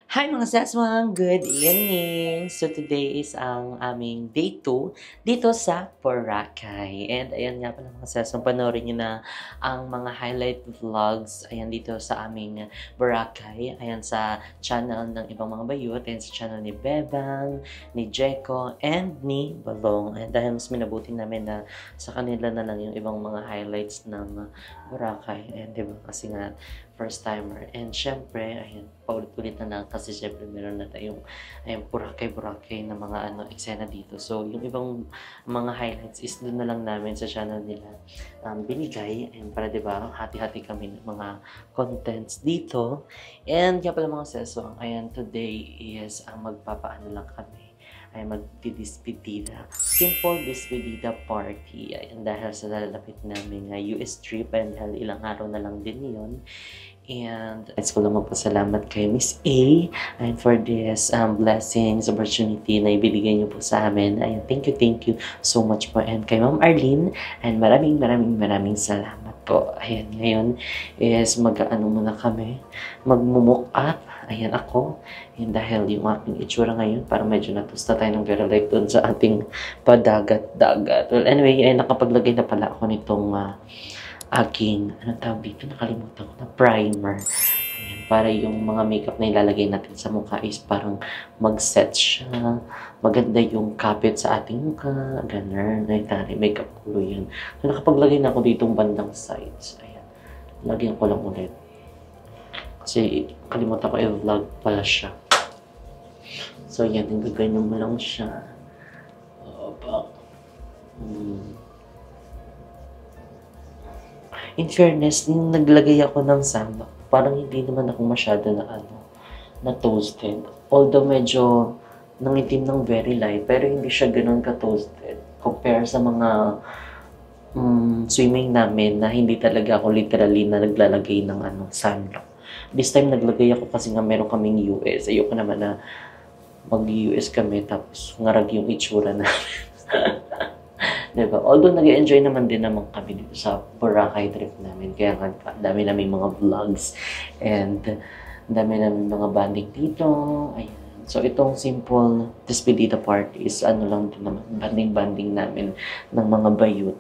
Hi mga saswang! Good evening! So today is ang aming day 2 dito sa Boracay. And ayan nga pala mga saswang, panoorin nyo na ang mga highlight vlogs ayan dito sa aming Boracay. Ayan sa channel ng ibang mga bayot, ayan sa channel ni Bebang, ni Jeko, and ni Balong. And dahil mas minabuti namin na sa kanila na lang yung ibang mga highlights ng Boracay. And diba kasi nga first timer. And syempre, ayan, paulit-ulit na lang kasi syempre meron na tayong ayan, Boracay na mga eksena dito. So, yung ibang mga highlights is doon na lang namin sa channel nila binigay. Ayan, para diba, hati-hati kami ng mga contents dito. And kaya pala mga seso, ayan, today is magpapaano lang kami ay magdidispedida. Simple dispedida party. Ayan, dahil sa lalapit namin US trip and dahil ilang araw na lang din yun. And guys ko lang magpasalamat kay Miss A and for this blessings, opportunity na ibibigay niyo po sa amin. Ayan, thank you so much po. And kay Ma'am Arlene, and maraming salamat po. Ayan, ngayon is mag-ano muna kami, magmumuk up. Ayan ako. And dahil yung aking itsura ngayon, parang medyo natusta tayo ng very light doon sa ating padagat-dagat. Well, anyway, ay nakapaglagay na pala ako nitong aking, anong tawag dito? Nakalimutan ko na, primer. Ayan, para yung mga makeup na ilalagay natin sa mukha is parang mag-set siya. Maganda yung kapit sa ating mukha. Ganun. Ay, makeup ko yan. So, nakapaglagay na ako ditong bandang sides. Ayan. Lagyan ko lang ulit. Kasi kalimutan ko i-vlog pala siya. So, yan. Nagaganyan mo lang siya. Opa. In fairness, nung naglagay ako ng samba, parang hindi naman ako masyado na toasted. Although medyo nangitim ng very light, pero hindi siya ganun ka-toasted. Compare sa mga swimming namin na hindi talaga ako literally na naglalagay ng sunblock. This time naglagay ako kasi nga meron kaming US. Ayoko naman na mag-US kami tapos ngarag yung itsura namin. Diba? Although nag-enjoy naman din naman kami dito sa Boracay trip namin. Kaya nga, dami namin mga vlogs and dami namin mga banding dito. Ayan. So, itong simple despedida party is lang din naman, banding-banding namin ng mga bayot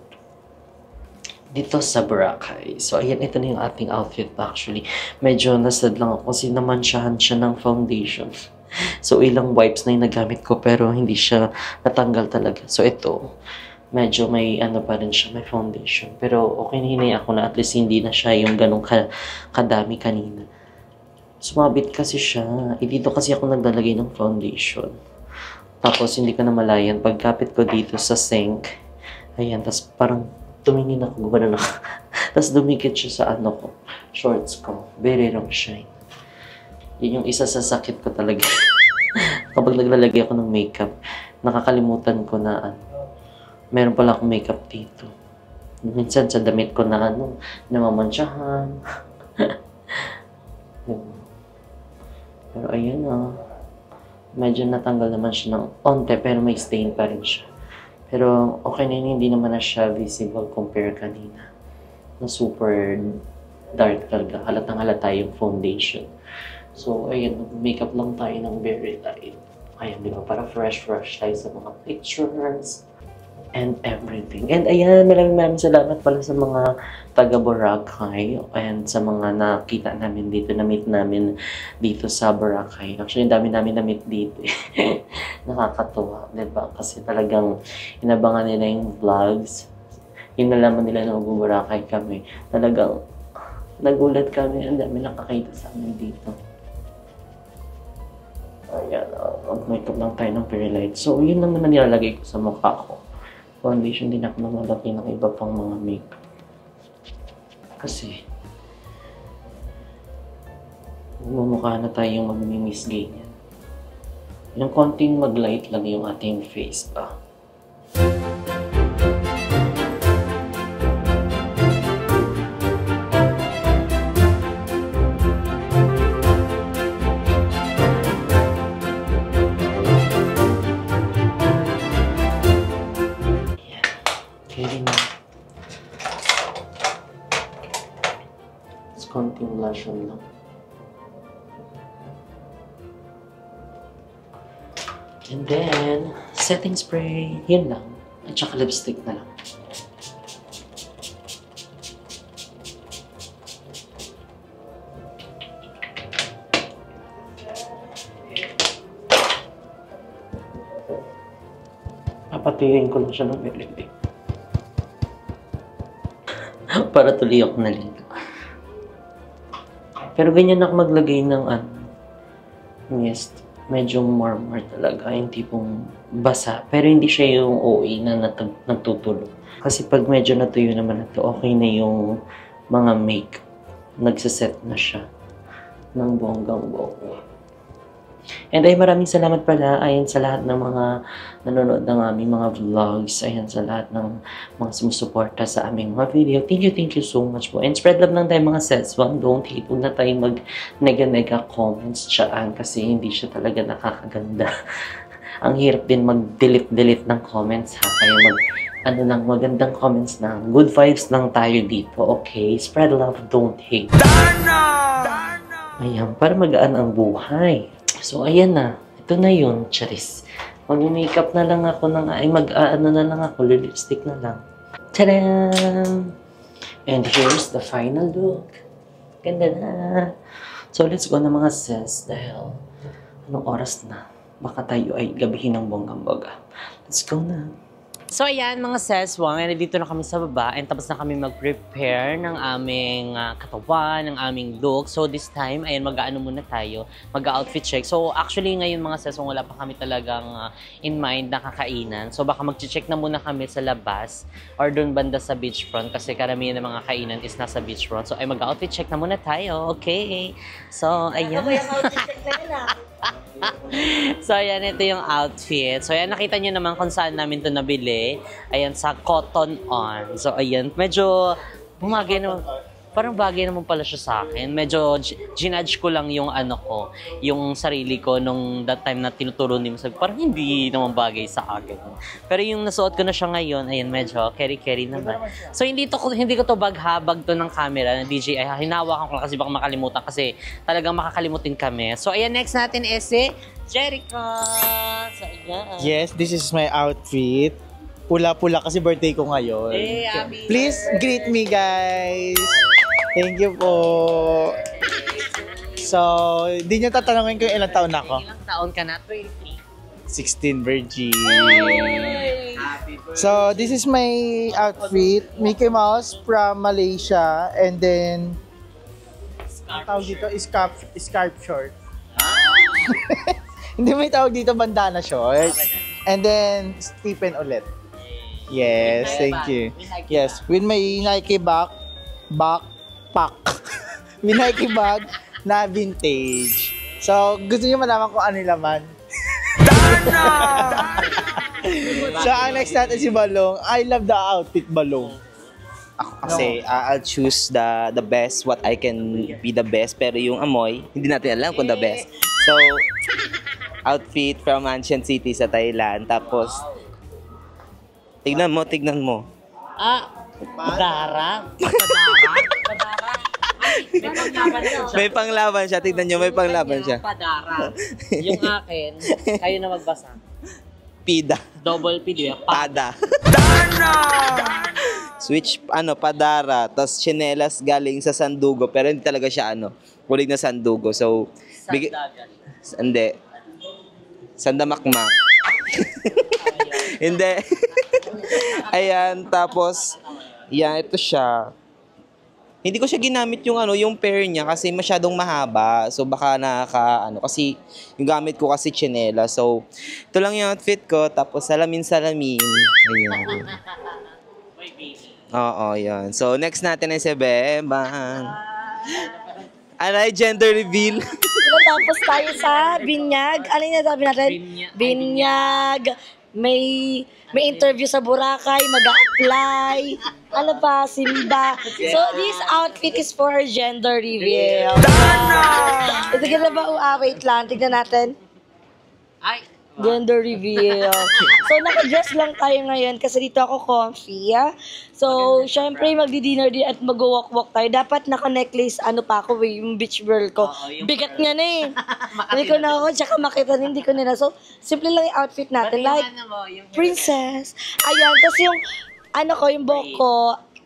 dito sa Boracay. So, ayan, ito na yung ating outfit actually. Medyo nasad lang ako kasi namansyahan siya ng foundation. So, ilang wipes na yung nagamit ko pero hindi siya natanggal talaga. So, ito, medyo may pa rin siya, may foundation. Pero okay na hinay ako na at least hindi na siya yung ganong kadami kanina. Sumabit kasi siya. Dito kasi ako naglalagay ng foundation. Tapos hindi ko na malayan. Pagkapit ko dito sa sink, ayan, tapos parang tumingin ako, gumana na. Tapos dumikit siya sa ko, shorts ko. Very wrong shine. Yun yung isa sa sakit ko talaga. Kapag naglalagay ako ng makeup, nakakalimutan ko na meron pala akong makeup dito. Minsan sa damit ko na namamansyahan. Pero ayun medyo natanggal naman siya ng onte pero may stain pa rin siya. Pero okay na yun, hindi naman na siya visible compare kanina. Na super dark talaga. Halatang halata yung foundation. So ayun, makeup lang tayo ng very light. Ayan, di ba? Para fresh tayo sa mga pictures and everything. And ayan, maraming salamat pala sa mga taga Boracay and sa mga nakita namin dito, na-meet namin dito sa Boracay. Actually, dami namin na-meet dito. Nakakatuwa, diba? Kasi talagang inabangan nila yung vlogs. Yung nalaman nila na mag-Boracay kami. Talagang nagulat kami. Ang dami nakakita sa amin dito. Ayan, mag-makeup lang tayo ng very light. So, yun naman na nilalagay ko sa mukha ko. Foundation din ako namalaki ng iba pang mga makeup. Kasi, mumukha na tayong mag-miss ganyan. Yung konting mag-light lang yung ating face pa. Konting blush lang. And then, setting spray. Yun lang. At saka lipstick na lang. Papatuyuin ko lang siya ng lipstick. Para tuloy ako naligo. Pero ganyan ako maglagay ng mist. Medyo more talaga. Yung tipong basa. Pero hindi siya yung OA na nagtutulo. Kasi pag medyo natuyo naman ito, okay na yung mga make. Nagsaset na siya ng bonggang-bongga. And ay maraming salamat pala ayan sa lahat ng mga nanonood ng aming mga vlogs. Ayan sa lahat ng mga sumusuporta sa aming mga video. Thank you so much po. And spread love lang tayo mga seswang. Don't hate. Huwag na tayo mag-nega-nega comments dyan kasi hindi siya talaga nakakaganda. Ang hirap din mag-delete ng comments ha. Kaya magandang comments na. Good vibes lang tayo dito. Okay? Spread love, don't hate. Ayan, para magaan ang buhay. So, ayan na. Ito na yun, charis. Mag-makeup na lang ako mag-ano na lang ako, lipstick na lang. Tadam! And here's the final look. Ganda na. So, let's go na mga sis dahil anong oras na? Baka tayo ay gabihin ng bonggang-boga. Let's go na. So ayan mga seswang, nandito na kami sa baba and tapos na kami mag-prepare ng aming katawan, ng aming look. So this time, ayan mag-ano muna tayo, mag-outfit check. So actually ngayon mga seswang wala pa kami talagang in mind na kakainan. So baka mag-check na muna kami sa labas or doon banda sa beachfront kasi karamihan ng mga kainan is nasa beachfront. So ay mag-outfit check na muna tayo, okay? So ayan. So, ayan, ito yung outfit. So, ayan, nakita nyo naman kung saan namin ito nabili. Ayan, sa Cotton On. So, ayan, medyo bumagay naman. Parang bagay naman pala siya sa akin. Medyo ginudge ko lang yung yung sarili ko nung that time na tinuturo ni mo. Parang hindi naman bagay sa akin. Pero yung nasuot ko na siya ngayon, ayan, medyo carry naman. So, hindi ko to baghabag to ng camera ng DJI. Hinawakan ko lang kasi baka makalimutan kasi talagang makakalimutin kami. So, ayan, next natin is si Jerica. So, ayan. Yes, this is my outfit. Pula-pula kasi birthday ko ngayon. Hey, please greet me, guys. Thank you po. So, hindi niyo tatanungin kung ilang taon na ako. Ilang taon ka na? 20. 16 virgin. So, this is my outfit. Mickey Mouse from Malaysia. And then, ang tawag dito is scarf short. Hindi may tawag dito bandana short. And then, Stephen ulit. Yes, thank you. Yes, with my Nike backpack. With Nike bag na vintage. So, gusto niyo malaman kung ano yung laman? So, ang next natin si Balong. I love the outfit, Balong. Ako kasi, I'll choose the best, what I can be the best. Pero yung amoy, hindi natin alam kung the best. So, outfit from Ancient City sa Thailand. Tapos, tignan mo. Padara? May panglaban siya. Tignan nyo, may panglaban siya. Padara. Yung akin, kayo na magbasa. Pida. Double P, di ba? Pada. Switch, Padara. Tapos chinelas galing sa Sandugo. Pero hindi talaga siya, kulig na Sandugo. So, hindi. Sandamakmak. Hindi. Ayan, tapos, yan, ito siya. Hindi ko siya ginamit yung pair niya kasi masyadong mahaba. So, baka kasi yung gamit ko kasi chinela. So, ito lang yung outfit ko. Tapos, salamin. Ayan. Oo, yan. So, next natin ay si Bebang. Alay, gender reveal. Tapos tayo sa Binyag. Ano yung sabi natin? Binyag. May interview sa Boracay, mag-a-apply. Ano pa, Simba. So, this outfit is for her gender reveal. Ito ka na ba? Wait lang. Tignan natin. Ay, Gender reveal. So, naka-dress lang tayo ngayon kasi dito ako comfy, ah. So, syempre, magdi-dinner din at mag-walk-walk tayo. Dapat naka-necklace, ano pa ako, yung beach girl ko. Bigat nga na eh. Hindi ko na ako, tsaka makita, hindi ko nila. So, simple lang yung outfit natin. Like, princess. Ayan, tapos yung, yung buhok ko,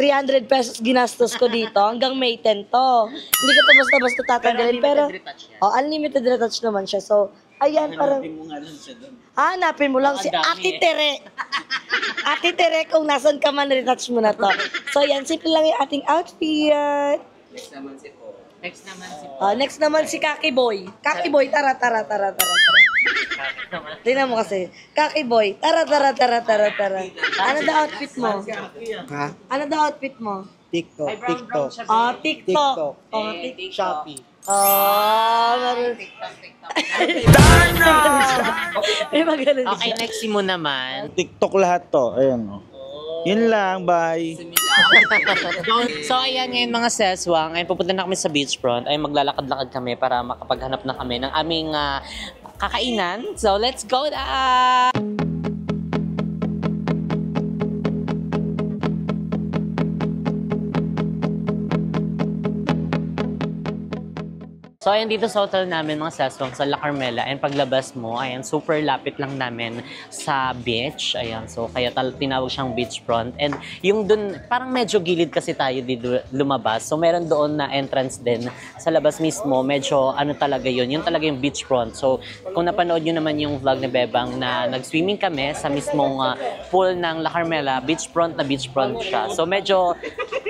300 pesos ginastos ko dito. Hanggang May 10 to. Hindi ko to basta-basta tatanggalin. Pero, unlimited retouch naman siya. So, ayan, parang... Hanapin mo nga lang siya doon. Hanapin mo lang si Ate Tere. Ate Tere, kung nasan ka man, retouch mo na to. So, ayan, simple lang yung ating outfit. Next naman si Po. Next naman si Kaki Boy. Kaki Boy, tara. Tingnan mo kasi. Kaki Boy, tara. Ano daw outfit mo? Ha? Ano daw outfit mo? TikTok. TikTok. Shopee. Meron. May magaling Okay, next mo naman. TikTok lahat to. Ayan o. Yun lang, bye. So ayan ngayon mga seswang, ay pupunta na kami sa beachfront, ay maglalakad-lakad kami para makapaghanap na kami ng aming kakainan. So let's go na! So, ayan dito sa hotel namin, mga seswang, sa La Carmela. And paglabas mo, ayan, super lapit lang namin sa beach. Ayan, so kaya tinawag siyang beachfront. And yung dun, parang medyo gilid kasi tayo dito lumabas. So, meron doon na entrance din sa labas mismo. Medyo ano talaga yun. Yun talaga yung beachfront. So, kung napanood nyo naman yung vlog ni Bebang na nag-swimming kami sa mismong pool ng La Carmela, beachfront na beachfront siya. So, medyo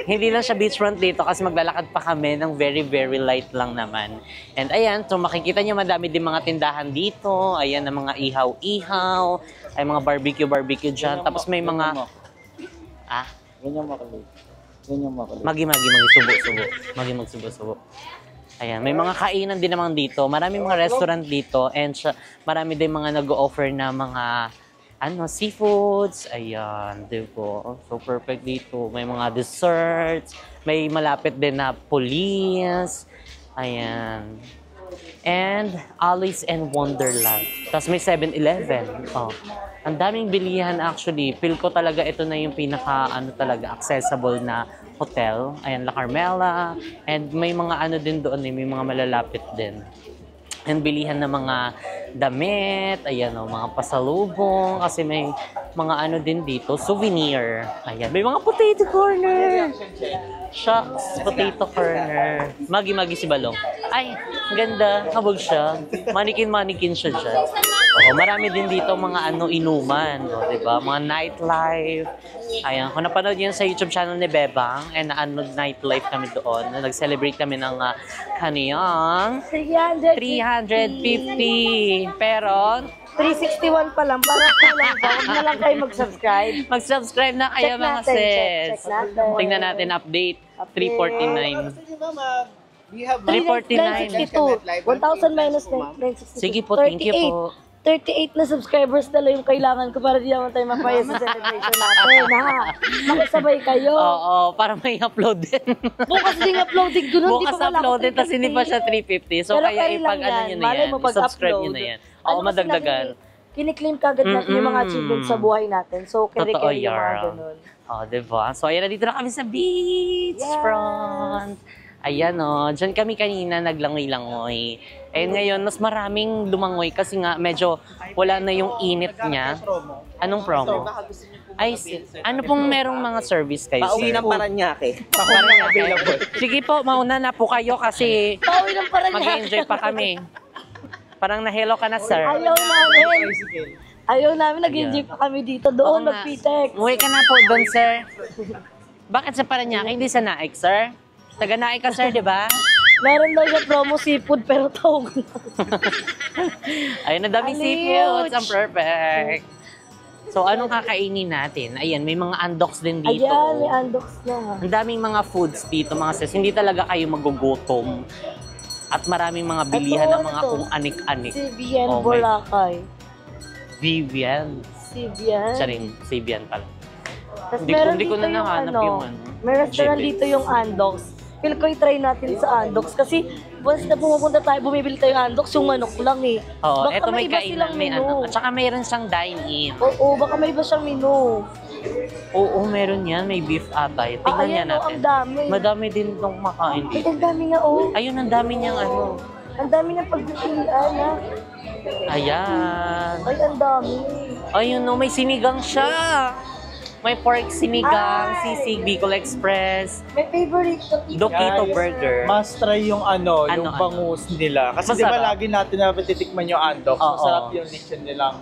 hindi lang siya beachfront dito kasi maglalakad pa kami ng very, very light lang naman. And ayan, so makikita nyo madami din mga tindahan dito. Ayan, ang mga ihaw-ihaw. Ay mga barbecue dyan. Tapos may mga... Ganyan makulit. Magi-magi, magsubo-subo. Ayan, may mga kainan din naman dito. Maraming mga restaurant dito. And marami din mga nag-o-offer na mga seafoods. Ayan, diba? So perfect dito. May mga desserts. May malapit din na police. Ayan. And Alice and Wonderland. Tapos may 7-Eleven. Ang daming bilihan actually. Feel ko talaga ito na yung pinaka talaga accessible na hotel. Ayan, La Carmela. And may mga din doon, may mga malalapit din. And bilihan na mga damit, ayan mga pasalubong, kasi may mga din dito, souvenir. Ayan, may mga potato corner. Shucks, potato corner. Magi-magi si Balong. Ay, ganda, habog siya. Manikin siya dyan. Marami din dito mga inuman, diba? Mga nightlife. Ayan, kung napanood yun sa YouTube channel ni Bebang, nightlife kami doon. Nag-celebrate kami ng kaniyang 350. Pero 361 pa lang, parang kulang pa. Huwag na lang kayo mag-subscribe. Mag-subscribe na kayo mga sis. Tingnan natin update. 349. We have 349. 962. 1,000 minus 962. Sige po, thank you po. 38 na subscribers na lang yung kailangan ko para di naman tayo mapaya sa celebration natin, ha? Makisabay kayo. Oo, para may upload din. Bukas din uploading ko nun. Bukas upload din, tapos hindi pa siya 350. So, pero kaya ipag nyo na yan. Subscribe nyo na yan. Oo, madagdagan. Kiniklaim kagad natin yung mga achievements sa buhay natin. So, kere-kere yung mga ganun. Diba? So, ayan, nandito na kami sa beach front. Ayan dyan kami kanina naglangoy-langoy. Eh ngayon, mas maraming lumangoy kasi nga medyo wala na yung init niya. Anong promo? Ay, ano pong merong mga service kayo, Pauwi sir? ng Paranaque. Paranaque. Sige po, mauna na po kayo kasi Pauwi ng Paranaque. mag-enjoy pa kami. Parang na-hello ka na, sir. Ayaw namin, nag-enjoy pa kami dito. Doon, mag-pitex. Uwi ka na po doon, sir. Bakit sa Paranaque, hindi sa Naik, sir? Taga Naik ka, sir, di ba? Meron daw siya promo seafood, pero tawag na. Ayun, ang daming seafoods. Ang perfect. So, anong kakainin natin? Ayan, may mga andoks din dito. Ayan, may andoks na. Ang daming mga foods dito, mga sis. Hindi talaga kayo magugutom. At maraming mga bilihan ng mga kung anik-anik. Vivian Boracay. Vivian. Vivian pala. Hindi ko na nahanap yung May restaurant dito yung Andox. Feel ko i-try natin sa Andox kasi once na pumupunta tayo, bumibili tayo andoks, yung manok lang eh. Oo, Baka eto may iba kainan, silang may menu. ano. At saka mayroon siyang dine-in. Oo, baka may iba siyang menu. Oo, meron yan. May beef ata. Tingnan niya ayan, oh, natin. ang dami. Madami din itong makain Ay, dito. ang dami nga oh. Ayun, ang dami niyang ano. Ang dami ng pagpipilian ha. Ayan. Ay, ang dami. Ayun, no, may sinigang siya. May pork sinigang, Ay! sisig, Bicol Express, May favorite ko. Dokito Guys, Burger. Must try yung Ano, yung bangus nila. Kasi di ba Masarap. lagi natin na titikman yung andoks. Oo. Masarap yung lechon nilang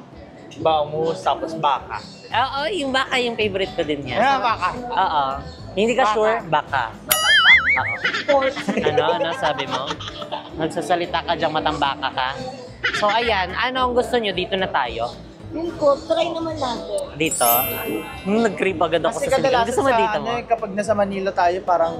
bangus tapos baka. Oo, yung baka yung favorite ko din yan. Baka. Oo. Hindi ka Baka. sure? Baka. Oo. Ano sabi mo? Nagsasalita ka diyang matambaka ka? So ayan, ano ang gusto nyo? Dito na tayo? Yun ko, try naman natin. Dito? Nag-crave agad ako Kasi sa sinigang. kadalasan Gusto mo sa dito ano, mo? kapag nasa Manila tayo, parang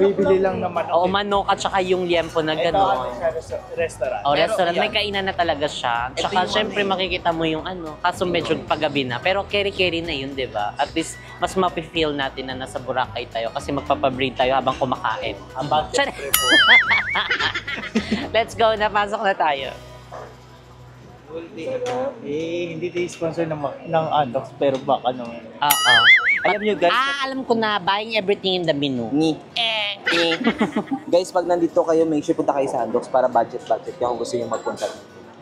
bibili lang naman. Oo, manok at saka yung liempo na Ito gano'n. sa restaurant. O, Pero restaurant, ayan. may kainan na talaga siya. Tsaka, syempre, makikita mo yung ano. Kaso medyo paggabi na. Pero carry-carry na yun, di ba? At least, mas mapifeel natin na nasa Boracay tayo kasi magpapabreed tayo habang kumakain. Ang budget Tiyan. trip po. Let's go, napasok na tayo. Hindi tayo sponsor ng andoks, pero baka naman. Oo. Alam nyo guys, Alam ko na, buying everything in the menu. guys, pag nandito kayo, make sure punta kayo sa Andoks para budget-budget kung gusto nyo magpunta.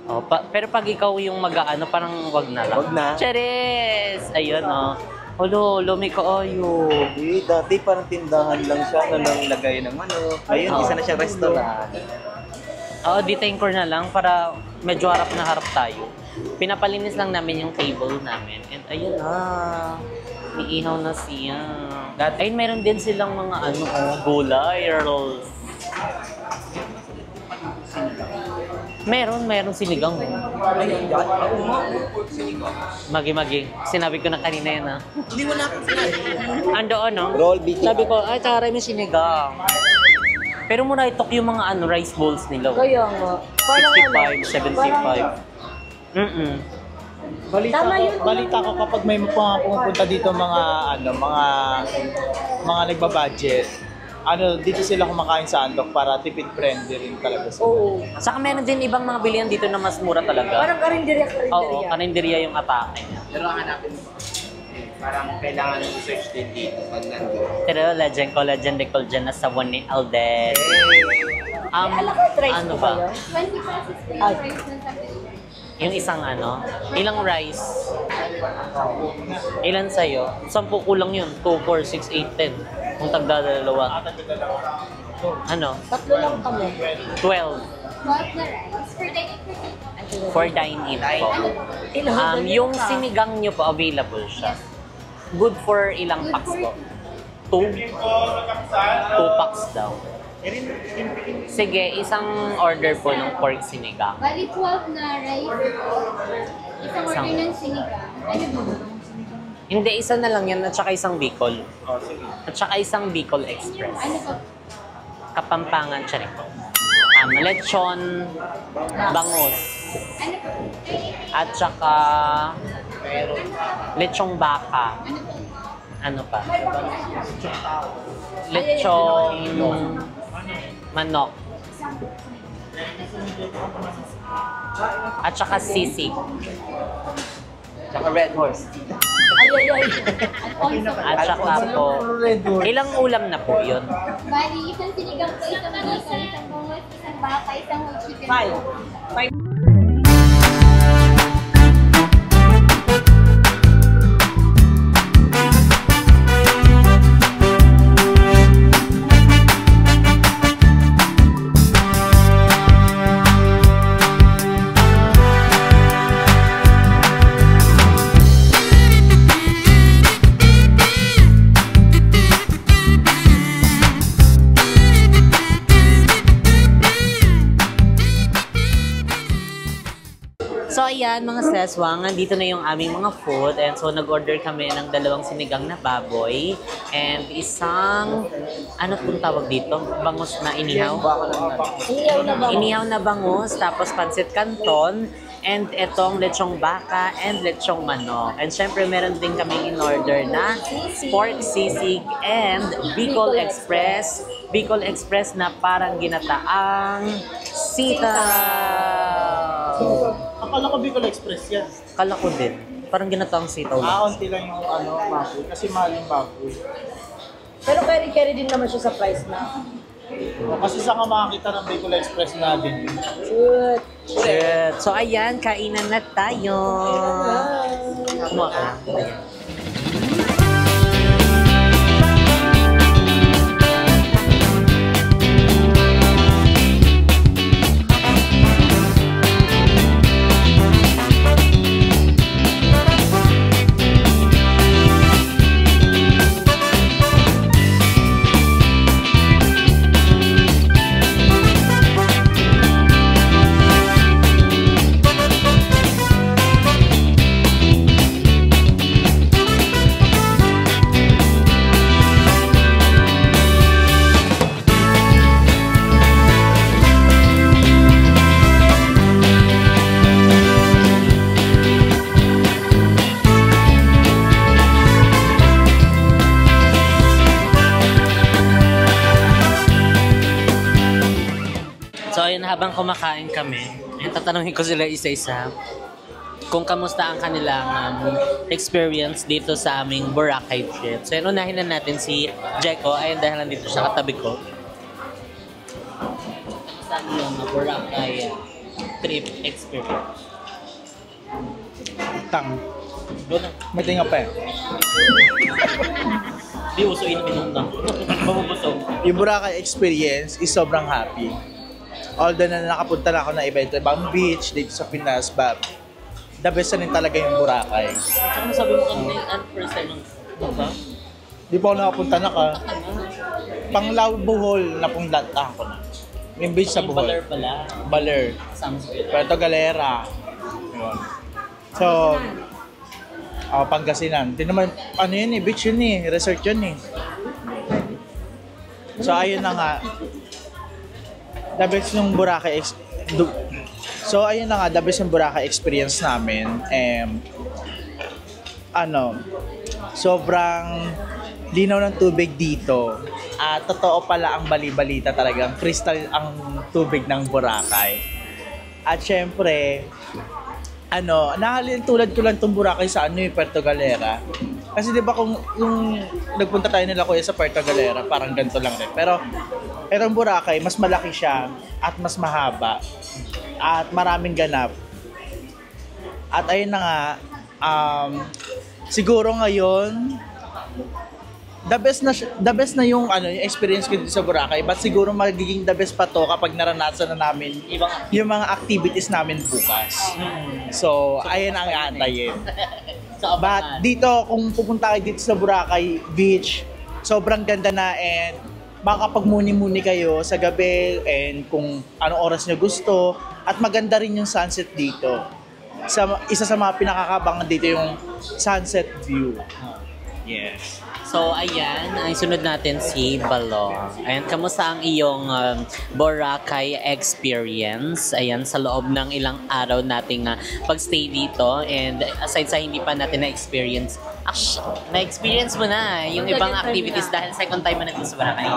Oh, pero pag ikaw yung mag-ano, parang wag na lang. Wag na. Charis! Ayun, oh. Olo, may kaayo. Dati parang tindahan lang siya na naglagay ng ano. Ngayon, isa na siyang restaurant. Oo, detain-core na lang para medyo harap na harap tayo. Pinapalinis lang namin yung table namin. And ayun na. Iihaw na siya. Ayun, meron din silang mga ano, gulay, rolls. Meron sinigang. Magi. Sinabi ko na kanina yan, ha? Hindi mo na Ando, ano? Roll big. Sabi ko, ay, taray may sinigang. Pero muna itok yung mga ano, rice bowls nila. Kaya nga. Parang 65, 75. Tama yun. Balita ko kapag may mga pumupunta dito mga nagbabudget, dito sila kumakain sa andok para tipid friendly rin talaga sila. Oo. Saka meron din ibang mga bilihan dito na mas mura talaga. Parang karinderya. Oo, karinderya yung atake niya. Pero hanapin mo. Parang kailangan ng research din dito pag nandun. Pero legend ko dyan na sa one ni Alden. Alam ko, try ano ko ba? kayo. 20 pesos po Ay. yung price ng sabi. Yung isang ano, ilang rice? Ilan sa'yo? 10 kulang yun. 2, 4, 6, 8, 10. Kung tagdadalawa. Ano? Tatlo lang kami. 12. 12 na rice. For dining for dito. For dine-in po. Yung sinigang nyo po, available siya. Good for ilang packs po? 2? 2 packs daw. Sige, isang order po ng pork sinigang. Bali 12 na rice. Isang order ng sinigang. Ano ba ba? Hindi, isa na lang yan at saka isang Bicol. At saka isang Bicol Express. Ano ba? Kapampangan siya rin po. Lechon, bangus. Ano ba? At saka lechong baka. Ano ba? Ano pa? Lechong manok. At saka sisig. Tsaka Red Horse. Ay. At saka po, ilang ulam na po yun? Bali, isang sinigang po, isang manisa, isang bangus, isang baka, isang whole chicken. 5. So ayan mga seswang, nandito na yung aming mga food and so nag-order kami ng 2 sinigang na baboy and isang, ano pong tawag dito? Bangus na inihaw? Inihaw na bangus, tapos pancit canton and etong lechong baka and lechong manok. And syempre meron din kami in order na pork sisig and Bicol Express Bicol Express na parang ginataang sitaw. Akala ko Bicol Express yan. Kala ko din. Parang ginataang sitaw lang. Onti lang yung baboy. Kasi mahal yung baboy. Pero carry-carry din naman siya sa price na. Kasi saan ka makakita ng Bicol Express na din? Good. Shit. So ayan, kainan na tayo. Kumuha ka. Ayan. So ayun, habang kumakain kami, tatanungin ko sila isa-isa kung kamusta ang kanilang experience dito sa aming Boracay trip. So yun, unahin na natin si Jeko. Ayun, dahil nandito siya katabi ko. Kamusta ang iyong Boracay trip experience? Tang. Doon na. May tinga pa eh. Di uso inom na. Mamubusog. Yung Boracay experience is sobrang happy. Although na nakapunta na ako na ibang beach dito sa Pinas, but the best na rin talaga yung Boracay. Ano sabi mo kanina, first time ng ba? Di pa ako nakapunta na ka. Panglao Bohol na punlata ko na. Yung beach sa Yung Bohol. Baler pala. Baler. Samsung. Puerto Galera. Yun. So, Pangasinan. Di naman, ano yun eh, beach yun eh, resort yun eh. So, ayun na nga. The best yung Boracay So, ayun na nga, the best yung Boracay experience namin. Sobrang linaw ng tubig dito. At totoo pala ang bali-balita talagang crystal ang tubig ng Boracay. At syempre, tulad ko lang itong Boracay sa Puerto Galera. Kasi di ba kung yung nagpunta tayo nila kuya sa Puerto Galera, parang ganito lang rin. Pero ang Boracay, mas malaki siya at mas mahaba at maraming ganap. At ayun na nga, siguro ngayon, the best na yung yung experience ko dito sa Boracay, but siguro magiging the best pa to kapag naranasan na namin yung mga activities namin bukas. So ayun ang aantayin. But dito, kung pupunta kayo dito sa Boracay Beach, sobrang ganda na and makakapagmuni-muni kayo sa gabi and kung anong oras nyo gusto. At maganda rin yung sunset dito. Isa sa mga pinakakabangan dito yung sunset view. Yes. So, ayan, ang sunod natin si Balong. Ayan, kamusta ang iyong Boracay experience? Ayan, sa loob ng ilang araw nating pagstay dito. And aside sa hindi pa natin na-experience, na-experience mo na yung ibang activities dahil second time mo natin sa Boracay.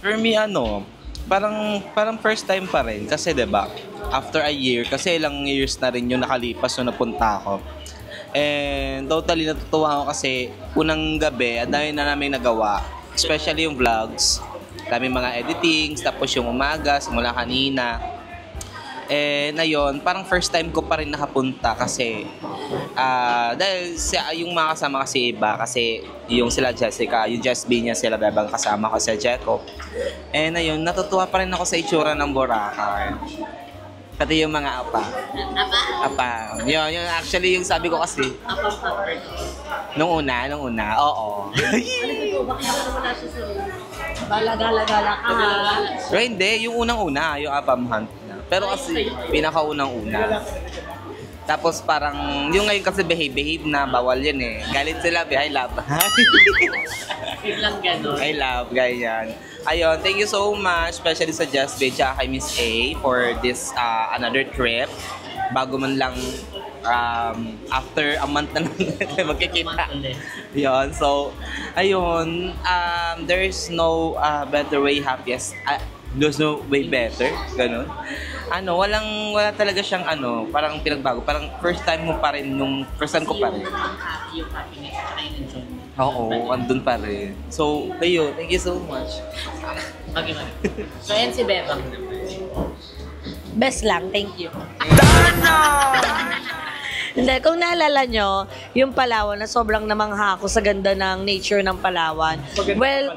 For me, parang first time pa rin. Kasi 'di ba after a year, kasi ilang years na rin yung nakalipas nung napunta ako. And totally natutuwa ako kasi unang gabi, ang dami na namin nagawa. Especially yung vlogs. Dami mga editings, tapos yung umaga, simula kanina. And ayun, parang first time ko pa rin nakapunta kasi dahil yung mga kasama kasi iba, kasi yung sila Jessica, yung Jess B niya sila bebang kasama ko sa Jeko. And ayun, natutuwa pa rin ako sa itsura ng Boracay. Pati yung mga apa. Apa? Yun, actually yung sabi ko kasi. Nung una, oo. Gala-gala ka ha. Pero hindi, yung unang-una, yung apam hunt na. Pero kasi, pinakaunang-una. Tapos parang, yung ngayon kasi behave na, bawal yun eh. Galit sila, I love. Yun lang gano'n. I love, ganyan. Ayun, thank you so much, especially sa Just Bay, tsaka kay Miss A for this another trip. Bago man lang after a month na lang magkikita. Yun, so, ayun, there is no better way happiest. There's no way better, ganun. Wala talaga siyang parang pinagbago. Parang first time mo pa rin, first time ko pa rin. Yung happiness at yung enjoyment. Oo, andun pa rin. So, ayun, thank you so much. Okay. So, yan si Bebang. Best lang, thank you. Hindi, kung naalala nyo, yung Palawan na sobrang namangha ako sa ganda ng nature ng Palawan. Well,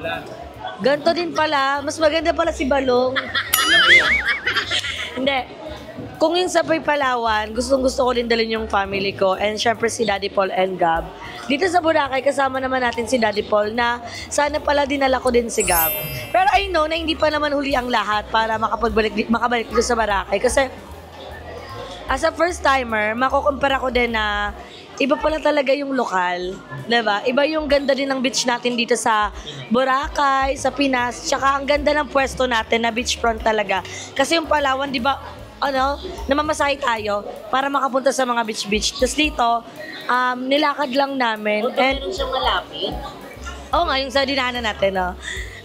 ganito din pala. Mas maganda pala si Balong. Hindi. Kung yung sa Palawan, gustong-gusto ko din dalhin yung family ko and syempre si Daddy Paul and Gab. Dito sa Boracay, kasama naman natin si Daddy Paul na sana pala dinala ko din si Gab. Pero I know na hindi pa naman huli ang lahat para makabalik dito sa Boracay. Kasi as a first timer, makukumpara ko din na iba pala talaga yung lokal, 'di ba? Iba yung ganda din ng beach natin dito sa Boracay, sa Pinas, tsaka ang ganda ng pwesto natin na beachfront talaga. Kasi yung Palawan, 'di ba, namamasahe tayo para makapunta sa mga beach. Tapos dito, nilakad lang namin. And meron siyang malapit. Oo nga, yung sa dinaanan natin, no?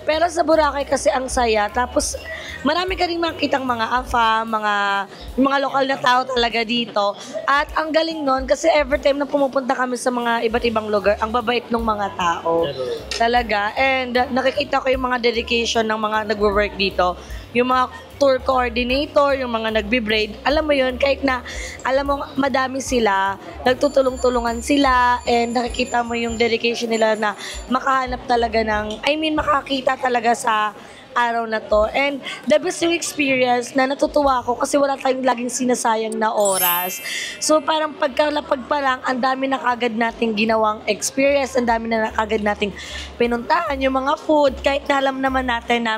Pero sa Boracay kasi ang saya. Tapos marami ka rin makitang mga AFA, mga lokal na tao talaga dito. At ang galing nun kasi every time na pumupunta kami sa mga iba't ibang lugar, ang babait ng mga tao. Talaga. And nakikita ko yung mga dedication ng mga nagwo-work dito. Yung mga tour coordinator, yung mga nagbe-braid. Alam mo yun, kahit na alam mo madami sila, nagtutulong-tulungan sila, and nakikita mo yung dedication nila na makahanap talaga makakita talaga sa araw na to. And the best yung experience na natutuwa ako kasi wala tayong laging sinasayang na oras. So parang pagkalapag pa lang, ang dami na kagad nating ginawang experience, ang dami na kagad nating pinuntahan, yung mga food, kahit na alam naman natin na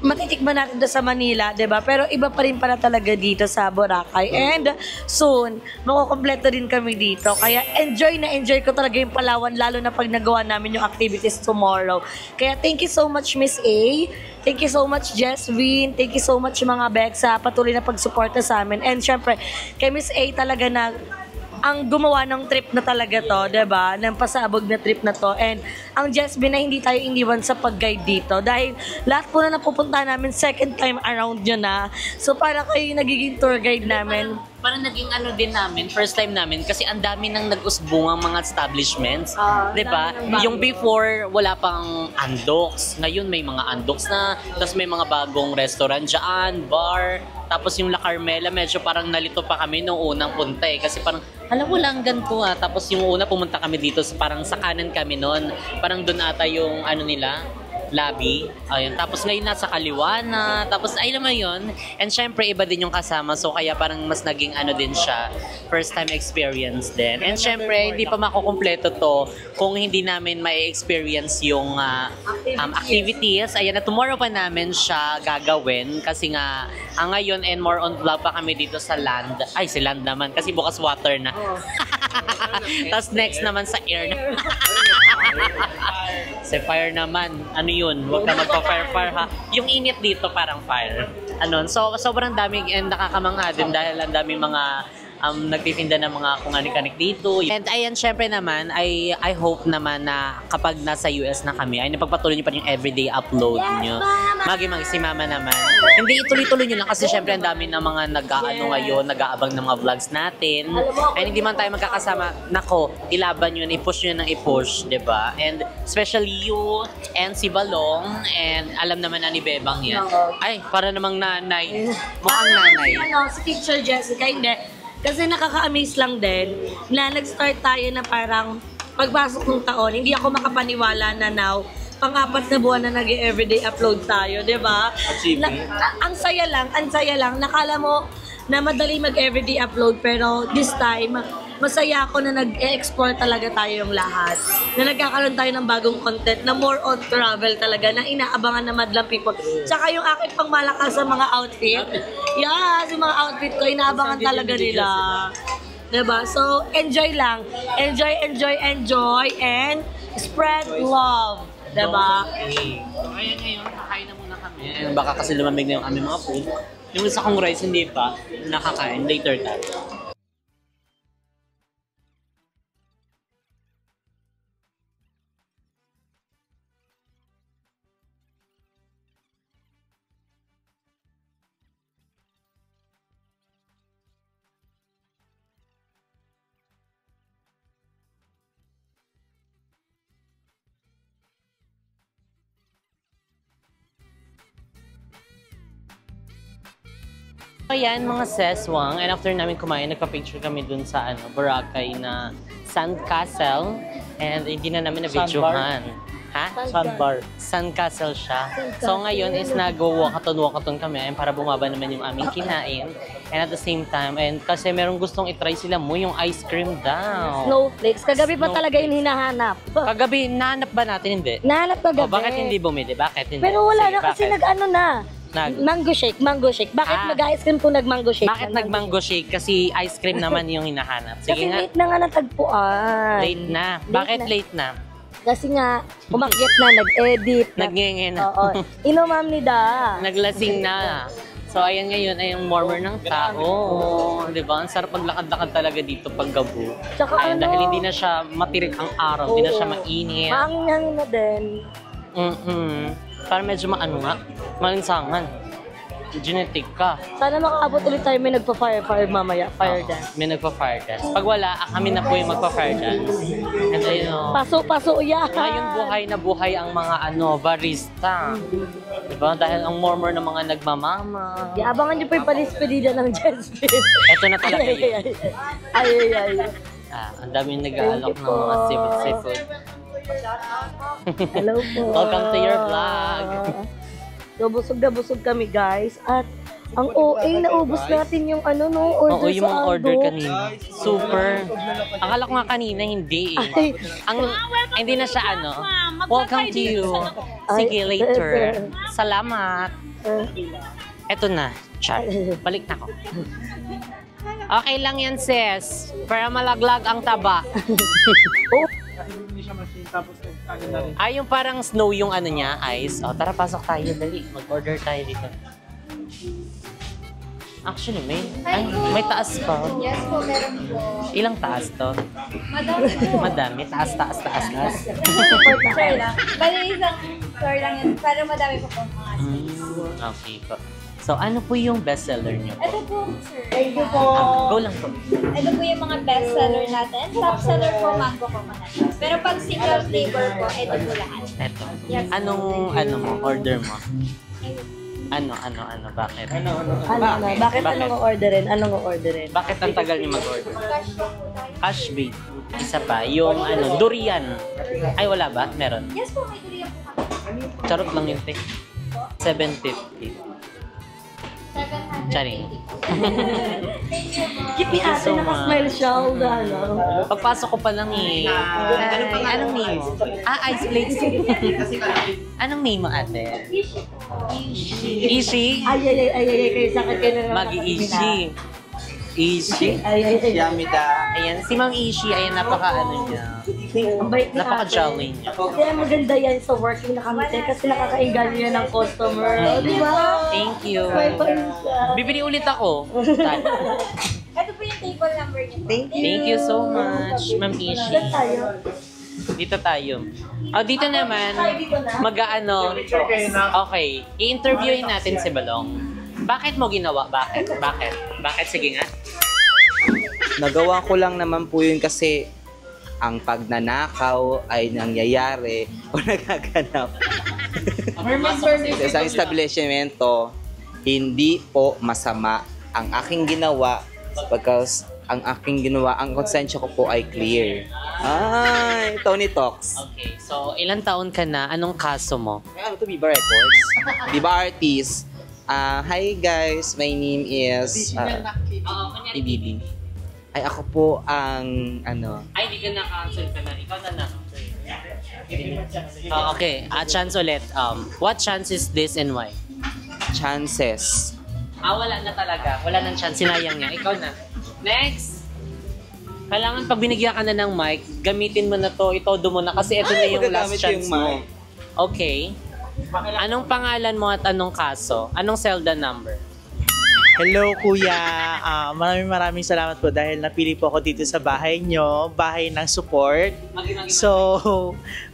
matitikman natin doon sa Manila, 'di ba? Pero iba pa rin pala talaga dito sa Boracay. And soon, makukumpleto din kami dito. Kaya enjoy ko talaga yung Palawan, lalo na pag nagawa namin yung activities tomorrow. Kaya thank you so much, Miss A. Thank you so much, Jesvin. Thank you so much, mga Beck, sa patuloy na pagsuporta sa amin. And syempre, kay Miss A talaga na ang gumawa ng trip na talaga to, 'di ba? Ng pasabog na trip na to. And ang Jesby na hindi tayo iniwan sa pag-guide dito dahil lahat po na napupunta namin second time around yun na. So para kayo yung nagiging tour guide namin. Parang naging din namin, first time namin kasi ang dami nang nag-usbungang mga establishments. 'Di ba? Yung before wala pang Andox, ngayon may mga Andox na, tapos may mga bagong restaurant diyan, bar. Tapos yung La Carmela, medyo parang nalito pa kami nung unang punta kasi parang, walang ganito Tapos yung una pumunta kami dito, parang sa kanan kami noon. Parang doon ata yung nila, lobby. Ayun. Tapos ngayon nasa kaliwa na. Tapos ay naman yun. And syempre iba din yung kasama. So kaya parang mas naging din siya. First time experience din. And syempre hindi pa makukumpleto to kung hindi namin may experience yung activities. Ayan na tomorrow pa namin siya gagawin. Kasi nga ngayon and more on vlog pa kami dito sa land. Ay si land naman. Kasi bukas water na. Tapos next naman sa air na. Sa fire naman, yun? Huwag ka magpa-fire ha. Yung init dito parang fire. So sobrang daming and nakakamangha din dahil ang daming mga nagtitinda ng mga kung anik-anik dito. And ayan, syempre naman, I hope naman na kapag nasa US na kami, ay napagpatuloy nyo pa yung everyday upload nyo. Si Mama naman. Hindi ituloy-tuloy nyo lang kasi syempre ang dami ng mga ngayon, nag-aabang ng mga vlogs natin. And hindi man tayo magkakasama, nako, ilaban yun, i-push nyo ng i-push, diba? And especially you and si Balong, and alam naman na ni Bebang yan. Ay, para namang nanay. Mukhang nanay. Si Teacher Jessica, hindi. Kasi nakaka-amaze lang din na nag-start tayo na parang pagpasok ng taon, hindi ako makapaniwala na now, pang-apat na buwan na nag-everyday upload tayo, di ba? Ang saya lang. Nakala mo na madali mag-everyday upload, pero this time, masaya ako na nag-explore talaga tayo yung lahat. Na nagkakaroon tayo ng bagong content na more on travel talaga, na inaabangan na madlang people. Tsaka yung aking pangmalakas sa mga outfit. Yes, yung mga outfit ko, inaabangan talaga nila. Diba? So, enjoy lang. Enjoy, and spread love. Diba? Okay. So, ayan ngayon, kakain na muna kami. And baka kasi lumamig na yung aming mga food. Yung sa kong rice, hindi pa. Nakakain. Later tayo. yan, mga seswang. And after namin kumain, nagpa-picture kami dun sa Boracay na Sandcastle. And hindi na namin na-videohan. Ha? Sandbar. Sandcastle siya. So ngayon is nag-walkathon kami ayun, para bumaba naman yung aming kinain. And at the same time, and kasi merong gustong itry sila mo yung ice cream daw. Snowflakes. Kagabi pa talaga yung hinahanap. Kagabi, nahanap ba natin? Hindi. Nahanap kagabi. O, bakit hindi bumili? Bakit hindi? Pero wala Sige, na kasi bakit? nag-ano na. Mango shake. Bakit Ah. mag-ice cream kung nag-mango shake? Bakit nag-mango shake? Kasi ice cream naman yung hinahanap. Kasi Sige nga. late na nga natagpuan. Late na. Bakit na. late na? Kasi nga, umakyat na, nag-edit. Nagngenge na. Oo. Inomam ni Da. Naglasing na. So, ayan ngayon ay yung warmer ng tao. Di ba? Ang sarap maglakad-lakad talaga dito pag gabi. Tsaka Ayan, ano, dahil hindi na siya matirik ang araw, hindi na siya mainit. Maangin na din. Para medyo maano nga, malinsangan. Genetic ka. Sana makaabot ulit tayo may nagpa-fire mamaya. Fire dance. May nagpa-fire dance. Pag wala, kami na po yung magpa-fire dance. And ayun o. Paso yan. Ngayon buhay na buhay ang mga barista. Diba? Dahil ang murmur ng mga nagmamama. Iabangan niyo po yung palispedida ng Jessville. Ito na talaga yun. Ay. Ang daming nag-aalok ng mga seafood. Hello po. Welcome to your vlog. So, busog na busog kami, guys. At ang OA, naubos natin yung order Oo, yung mga sa order Aldo. kanina. Super. Akala ko nga kanina, hindi eh. Ay. Hindi na siya welcome to you. Sige, later. Salamat. Eto na, Char. Balik na ako. Okay lang yan, sis. Para malaglag ang taba. Ay, yung parang snow yung niya, ice. O, tara, pasok tayo. Dali, mag-order tayo dito. Actually, may taas pa. Yes po, meron po. Ilang taas to? Madami po. Madami. Taas. Sure lang. Bali isang store lang yun. Pero madami po po mga Okay po. So, ano po yung bestseller niyo Ito po? po, sir. Thank you po. Go lang po. Ito po yung mga best seller natin. Top seller po, mango coconut. Pero pag single flavor po, ito po lahat. Eto. Yes. Anong order mo? Bakit? Bakit anong orderin? Bakit ang tagal niyo mag-order? Cash po po tayo. Cash bait. Isa pa, yung durian. Ay, wala ba? Meron. Yes po, may durian po kami. Charot lang yun, te. 750. 780. Charing. Kipi ate, so nakasmile siya. Pagpasok ko pa lang eh. Anong name mo? Ice plates. Anong name mo, ate? Ishi? Ay, kayo sakit kayo na naman. Magi-Ishi. Ishi? Ay. Yamida. Ayan, si Ma'am Ishi, ayan, niya. Ang bait ni ate. Napaka-jolly niya. Kaya maganda yan sa working na kami kasi nakakaingan yan ng customer. Di ba? Thank you. May pa rin siya. Bibili ulit ako. Ito po yung table number niyo. Thank you so much, Ma'am Ishi. Saan tayo? Dito tayo. Dito naman, okay, i-interviewin natin si Balong. Bakit mo ginawa? Bakit? Sige nga. Nagawa ko lang naman po yun kasi ang pagnanakaw ay nangyayari o nagaganap sa isang establishmento. Hindi po masama ang aking ginawa because ang konsensya ko po ay clear. Ay, Tony Talks. Okay, so ilang taon ka na? Anong kaso mo? Ano to, Viva Records? Viva Artist. Hi guys, my name is Bibi. Ay, ako po ang Ay, di ka na-cancel ka na. Ikaw na na-cancel. Okay, chance ulit. What chance is this and why? Chances. Wala na talaga. Wala nang chance. Sinayang niya. Ikaw na. Next! Kailangan pag binigyan ka na ng mic, gamitin mo na to, itodo mo na kasi ito na yung last magagamit chance yung mo. mic. Okay. Anong pangalan mo at anong kaso? Anong Zelda number? Hello kuya, maraming salamat po dahil napili po ako dito sa bahay nyo, bahay ng support. So,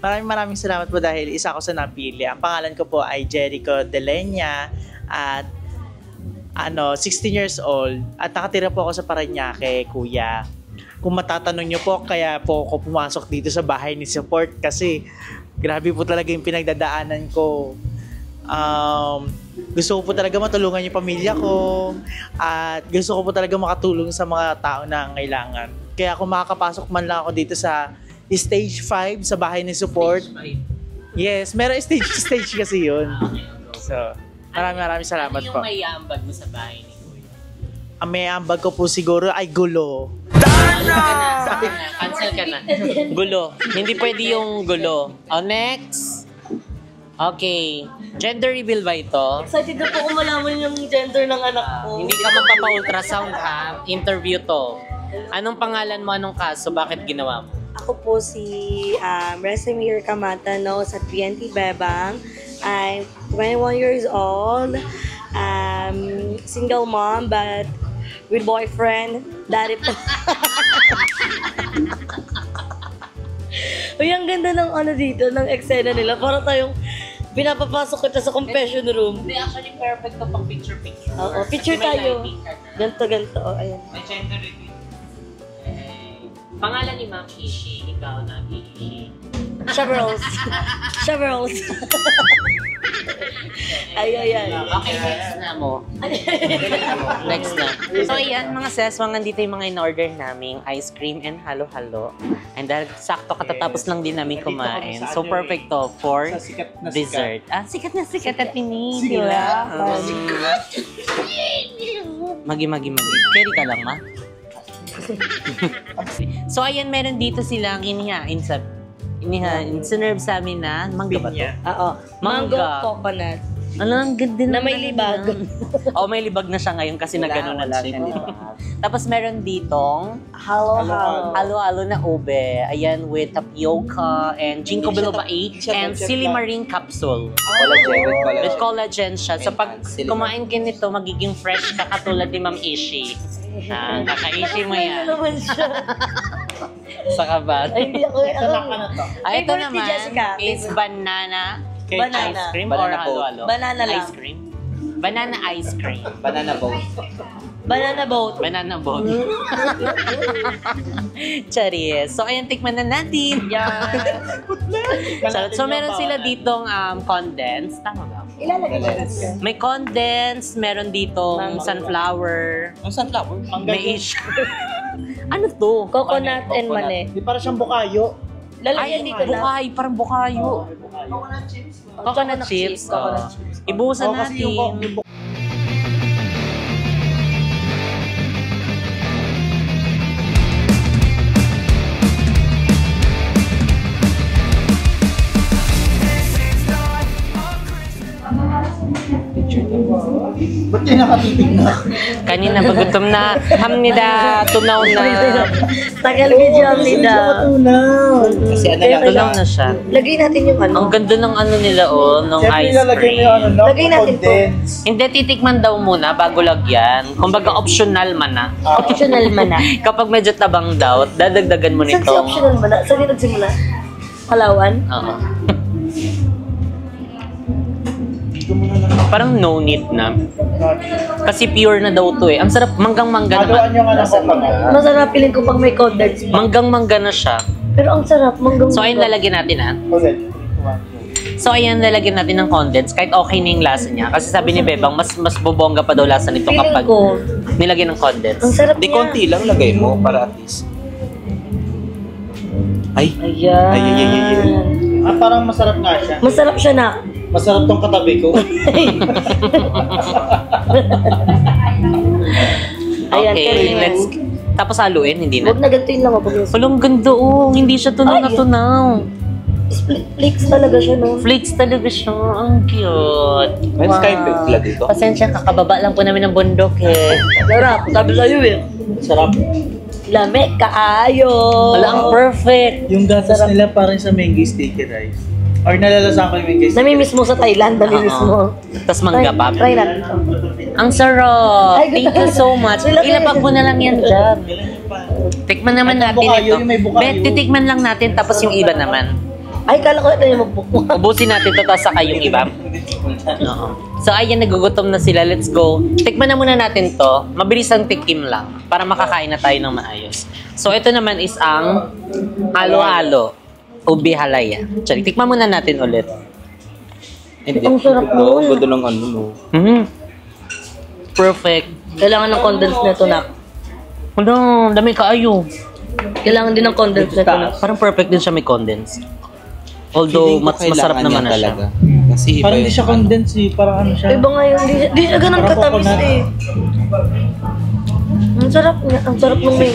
maraming salamat po dahil isa ako sa napili. Ang pangalan ko po ay Jericho Delenya at 16 years old at nakatira po ako sa Parañaque, kuya. Kung matatanong nyo po, kaya po ako pumasok dito sa bahay ni support kasi grabe po talaga yung pinagdadaanan ko. Gusto ko po talaga matulungan yung pamilya ko at gusto ko po talaga makatulong sa mga tao na kailangan. Kaya kung makakapasok man lang ako dito sa Stage 5 sa Bahay ng Support. Yes, meron stage kasi yun. So, maraming salamat po. Ano yung may ambag mo sa bahay ni Kuya? Ang may ambag ko po siguro ay gulo. Cancel ka na. Gulo. Hindi pwede yung gulo. Oh, next. Okay. Gender reveal ba ito? Excited na po kung malaman yung gender ng anak ko. Hindi ka magpapa-ultrasound ha. Interview to. Anong pangalan mo? Anong kaso? Bakit ginawa mo? Ako po si Resemir Kamatano sa PNP Bebang. I'm 21 years old. Single mom but with boyfriend. Daddy po. Uy, ang ganda ng ano dito, ng eksena nila. Para tayong pinapapasok kita sa confession room. Hindi, actually perfect to pang picture-picture. Oo, picture Kasi may tayo. lighting ka na. Ganto. Oh, ayan. May gender reveal. Pangalan ni Ma'am Ishi, ikaw na Ishi. Chavarros. Chavarros. Ay. Okay, next na mo. Next na. So ayan mga seswang, nandito yung mga in-order naming ice cream and halo-halo. And dahil sakto katatapos lang din namin kumain. So perfect to for dessert. Sikat na sikat at pinili. Magi. Carry ka lang, ma? So ayan, meron dito silang sinerve sa amin na mangga ba to? Oo. Mango coconut. Ano, ang ganda Na may libag. Oo, may libag na siya ngayon kasi nagano na siya. Tapos meron ditong halo-halo na ube. Ayan, with tapioca and ginkgo biloba and silimarin capsule. With collagen siya. So pag kumain ka nito, magiging fresh ka katulad ni Ma'am Ishi. Kaka-Ishi mo yan. Ano naman siya? Sa kabat. Ay, hindi ako. Ito Favorite ni naman Jessica. is banana Banana. ice cream Banana or boat. halo-halo? Banana lang. Ice cream. Banana ice cream. Banana boat. Banana boat. Banana boat. Charis. So, ayan, tikman na natin. So, meron sila ditong condensed. Tama ba? Ilalagay mo lang. May condensed, meron ditong sunflower. Ang sunflower? May ish. Ano to? Coconut and mani. Di para siyang bukayo. Lalagyan dito na. Bukay, parang bukayo. Coconut chips. Ibuhusan natin. Ba't kayo nakatitig na? Kanina bagutom na. Hamnida, tunaw na. Tagal video ang nida. Kasi ano Kaya lang. Tunaw na siya. Lagay natin yung ano. Ang ganda ng ano nila, ng ice cream. Lagay natin po. Hindi, titikman daw muna bago lagyan. Kumbaga, optional man na. Optional man na. Kapag medyo tabang daw, dadagdagan mo Saan nito. si optional man na? Saan yung nagsimula? Palawan? Oo. Parang no need na. Kasi pure na daw to eh. Ang sarap, manggang-mangga naman. Masarap piling ko pag may condensed. Manggang-mangga na siya. Pero ang sarap, manggang. So, ayun, lalagyan natin ha. So, ayan, lalagyan natin ng condensed. Kahit okay na yung lasa niya. Kasi sabi ni Bebang, mas bobongga pa daw lasa nito Feeling kapag ko, nilagyan ng condensed. ang sarap Di niya. konti lang lagay mo para at least. Ay. Ayan. Ah, parang masarap nga siya. Masarap siya na. Masarap tong katabi ko. Ayan, Okay, kaya let's... Tapos haluin, hindi na. Huwag na ganituin lang mapag Walang ganda hindi siya tunaw na Ay. tunaw. Flakes talaga siya, no? Flakes talaga siya, ang cute. May sky pigla dito. Pasensya, kakababa lang po namin ng bundok eh. Sarap, sabi sa'yo eh. Sarap. Lame, kaayo. Wala, ang perfect. Yung gatas nila parang sa mango sticky rice. Or nalalasan ko yung mango sticky Namimiss mo sa Thailand, namimiss mo. Tapos mangga pa. Try natin to. Ang sarap. Ay, Thank you so much. Ilapag mo na lang yan dyan. Tikman naman At ang natin bukayo, ito. yung may bukayo. Bet, titikman lang natin tapos yung iba naman. Ay, kala ko ito yung magbuko. Ubusin natin ito tapos saka yung iba. Oo. So ayan, nagugutom na sila. Let's go. Tikman na muna natin to. Mabilis ang tikim lang para makakain na tayo ng maayos. So ito naman is ang halo-halo. Ubi halaya. Sorry, tikman muna natin ulit. Hindi. Ang sarap Oo, nun. ganda lang ano, no. Perfect. Kailangan ng condensed nito na. Ano, dami kaayo. Kailangan din ng condensed nito na. Parang perfect din siya may condense. Although, Feeling ko masarap kailangan naman niya na siya. talaga. Kasi iba Parang hindi yung siya ano. condense eh. Parang ano siya. Iba nga yun, di siya ganun Parang katamis coconut. eh. Ang sarap niya, ang sarap ng may.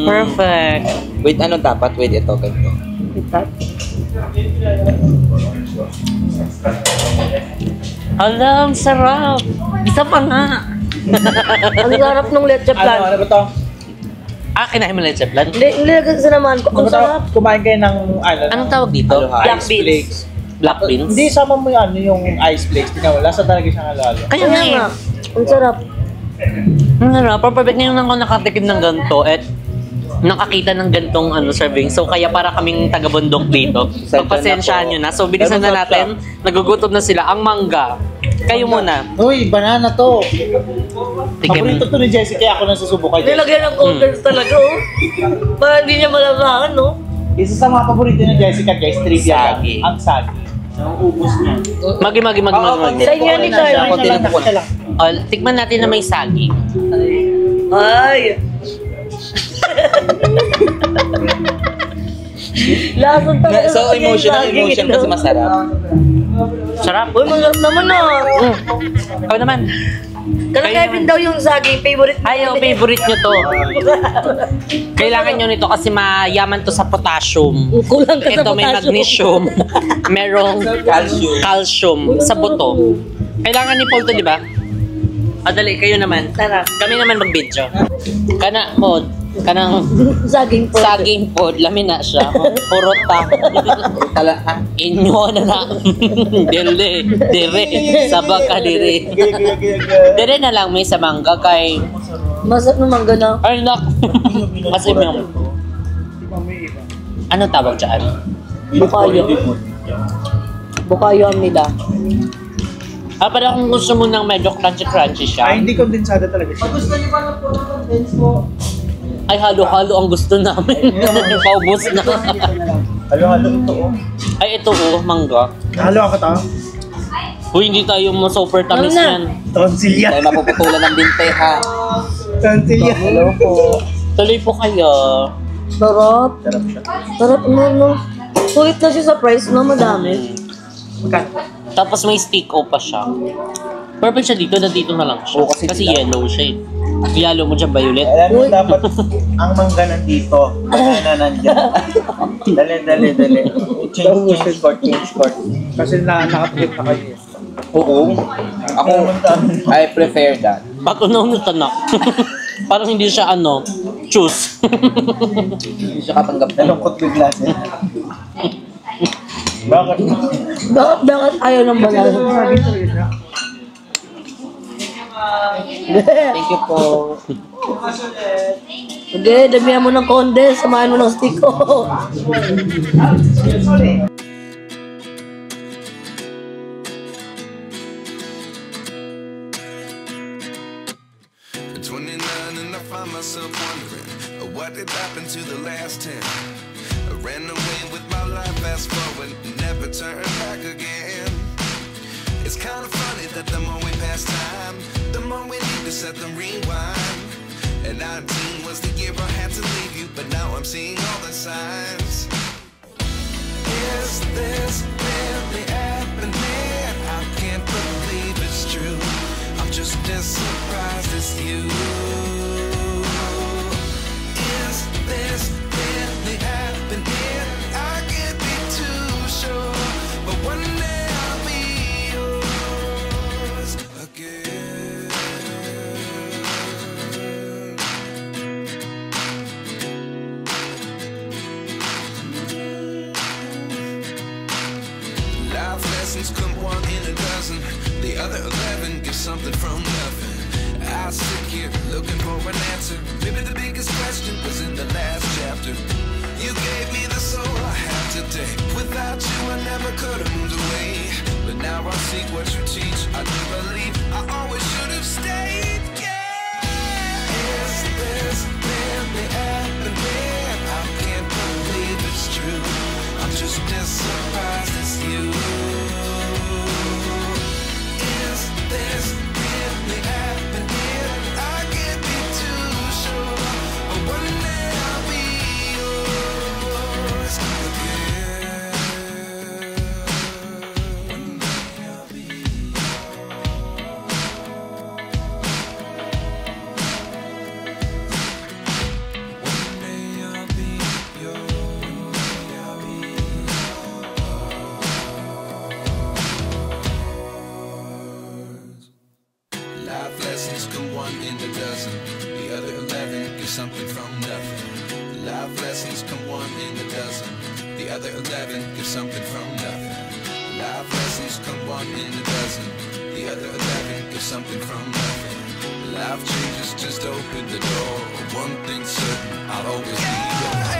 Perfect. Wait, ano dapat? Wait, ito, ganito. Hala, ang sarap. Isa pa nga. Ang sarap ng leche Ano plan. ba to? Kinahin mo leche plan? Hindi, nilagay sa naman ko. Ano Ang ba to? sarap. Kumain kayo ng ano? Anong tawag dito? Black ice beans. flakes. Black beans? Hindi, sama mo yung ano, yung ice flakes. Tingnan mo, lasa talaga siyang halo-halo. Kaya Kaya nga nga. eh. Ang sarap. Ang sarap. Perfect ngayon lang ako nakatikim ng ganito at nakakita ng gantong serving. So kaya para kaming taga-bundok dito. Pagpasensyahan nyo na. So bilisan na natin. Nagugutom na sila. Ang mangga. Kayo muna. Uy, banana to. Tikim. Paborito to ni Jessie, kaya ako nasusubukan. Nilagyan ng condensed talaga, oh. Para hindi niya malasahan, no? Isa sa mga paborito ni Jessica, guys, trivia Sagi. lang. Ang sagi. Ang ubos niya. Magi. Sa inyo ni Carl. Konti lang po. Tikman natin na may sagi. Ay! Lason talaga. So, emotion kasi masarap. Sarap. Uy, masarap naman ah. Ikaw naman. Kaya Kevin daw yung saging, favorite. Ayaw, favorite nyo to. Kailangan nyo nito kasi mayaman to sa potassium. Kulang ka sa Ito may magnesium. Merong calcium sa buto. Kailangan ni Paul to, di ba? Dali, kayo naman. Tara. Kami naman mag-video. Kanang Saging po. saging pod, lamin na siya. Purot ta. Inyo na. Dire. Sabag ka dire. Dire na lang may sa mangga kay... Masarap naman gana. Ay, nak. Kasi may... Ano tawag dyan? Bukayo. Bukayo ang nila. Parang kung gusto mo ng medyo crunchy siya. Ay, hindi kondensada talaga siya. Ay, halo-halo ang gusto namin. Paubos na. Halo-halo ito, oh. Ay, ito mangga. Halo ako to. Uy, hindi tayo super tamis Ano na? yan. Tonsilya. Tayo mapuputulan ng binte, ha? Tonsilya. Hello po. Tuloy po kayo. Sarap. Sarap siya. Sarap no. Sulit na siya sa price, no? Madami. Tapos may stick-o pa siya. Perfect siya dito na lang siya. Oo, kasi yellow siya eh. Yellow mo dyan, violet. Alam mo, dapat ang mangga nandito. Banana nandyan. Dali. Change court. Kasi nakatrip na kayo. Oo. Ako, I prefer that. Patunaw na tanak. Parang hindi siya choose. Hindi siya katanggap na. Nalungkot bigla siya. Bakit? Bakit ayaw ng banana? Thank you po. Sige, damihan mo ng konde, samahan mo ng stick ko. At 29 and I find myself wondering what did happen to the last 10. I ran away with my life, fast forward, never turn back again. It's kind of funny that the more we pass time, the more we need to set them rewind. And 19 was the year I had to leave you, but now I'm seeing all the signs. Is this really happening? I can't believe it's true. I'm just as surprised as you. Is this really happening? I can't be too sure, but one day I'll be yours again. Life lessons come one in a dozen. The other 11 give something from nothing. I sit here looking for an answer. Maybe the biggest question was in the last chapter. You gave me the soul I have today. Without you I never could have moved away. But now I see what you teach. I do believe I always should have stayed. Yeah. Is this really happening? I can't believe it's true. I'm just as surprised as you. give something from nothing. Life lessons come one in a dozen. The other 11 give something from nothing. Life lessons come one in a dozen. The other 11 give something from nothing. Life changes, just open the door. One thing's certain, I'll always be yours.